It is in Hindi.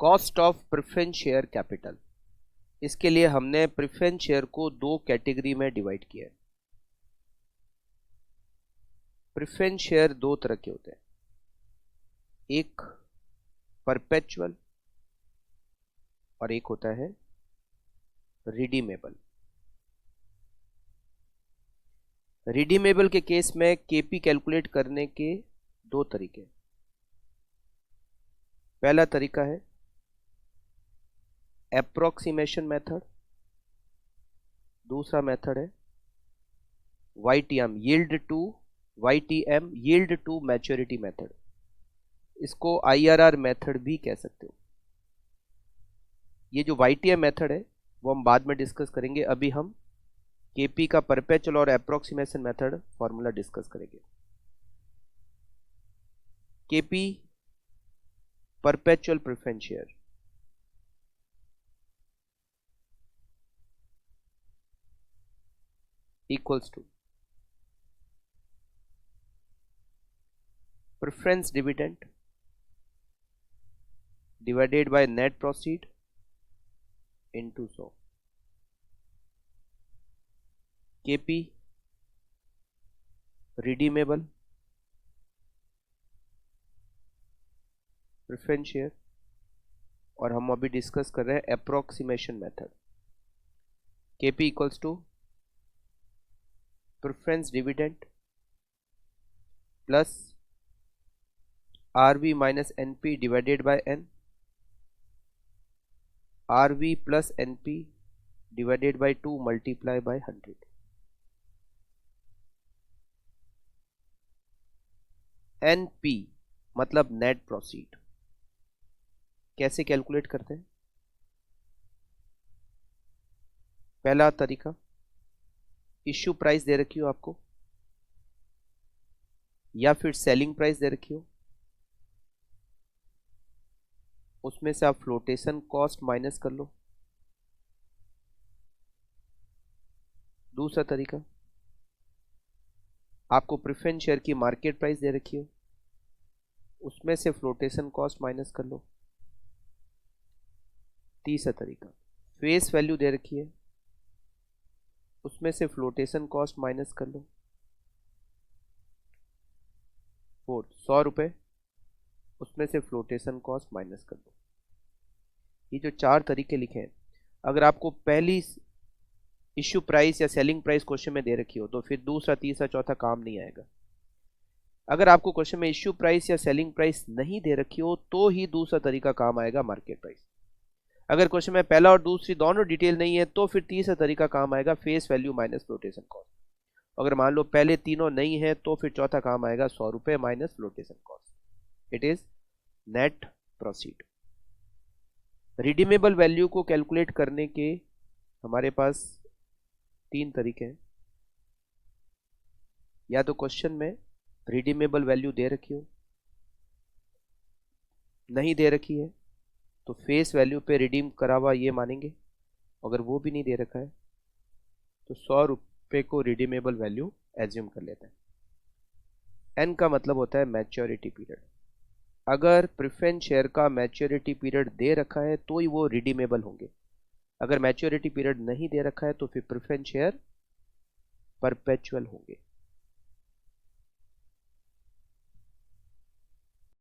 Cost of preference share capital. इसके लिए हमने प्रेफरेंस शेयर को दो कैटेगरी में डिवाइड किया है। प्रेफरेंस शेयर दो तरह के होते हैं, एक परपेचुअल और एक होता है रिडीमेबल। रिडीमेबल के केस में केपी कैलकुलेट करने के दो तरीके। पहला तरीका है एप्रोक्सीमेशन मेथड, दूसरा मेथड है YTM yield to maturity method. इसको IRR मेथड भी कह सकते हो। ये जो YTM मेथड है वो हम बाद में डिस्कस करेंगे। अभी हम केपी का परपेचुअल और एप्रोक्सीमेशन मेथड फॉर्मूला डिस्कस करेंगे। KP perpetual preference share equals to preference dividend divided by net proceed into 100। KP redeemable preference share और हम अभी डिस्कस कर रहे हैं approximation method. KP equals to preference dividend plus RV minus NP divided by N, RV plus NP divided by 2 multiply by 100। NP मतलब नेट प्रोसीड। कैसे कैलकुलेट करते हैं? पहला तरीका, इश्यू प्राइस दे रखी हो आपको या फिर सेलिंग प्राइस दे रखी हो, उसमें से आप फ्लोटेशन कॉस्ट माइनस कर लो। दूसरा तरीका, आपको प्रेफरेंस शेयर की मार्केट प्राइस दे रखी हो, उसमें से फ्लोटेशन कॉस्ट माइनस कर लो। तीसरा तरीका, फेस वैल्यू दे रखी है, उसमें से फ्लोटेशन कॉस्ट माइनस कर लो। फोर्थ, 100 रुपये, उसमें से फ्लोटेशन कॉस्ट माइनस कर लो। ये जो चार तरीके लिखे हैं, अगर आपको पहली इश्यू प्राइस या सेलिंग प्राइस क्वेश्चन में दे रखी हो तो फिर दूसरा तीसरा चौथा काम नहीं आएगा। अगर आपको क्वेश्चन में इश्यू प्राइस या सेलिंग प्राइस नहीं दे रखी हो तो ही दूसरा तरीका काम आएगा, मार्केट प्राइस। अगर क्वेश्चन में पहला और दूसरी दोनों डिटेल नहीं है तो फिर तीसरा तरीका काम आएगा, face value minus flotation cost. अगर मान लो पहले तीनों नहीं है तो फिर चौथा काम आएगा 100 रुपये minus flotation cost. It is net proceed. Redeemable value को कैलकुलेट करने के हमारे पास तीन तरीके हैं। या तो क्वेश्चन में रिडीमेबल वैल्यू दे रखी हो, नहीं दे रखी है तो फेस वैल्यू पे रिडीम करा हुआ ये मानेंगे। अगर वो भी नहीं दे रखा है तो 100 रुपये को रिडीमेबल वैल्यू एज्यूम कर लेते हैं। एन का मतलब होता है मैच्योरिटी पीरियड। अगर प्रेफरेंस शेयर का मैच्योरिटी पीरियड दे रखा है तो ही वो रिडीमेबल होंगे। अगर मैच्योरिटी पीरियड नहीं दे रखा है तो फिर प्रेफरेंस शेयर परपेचुअल होंगे।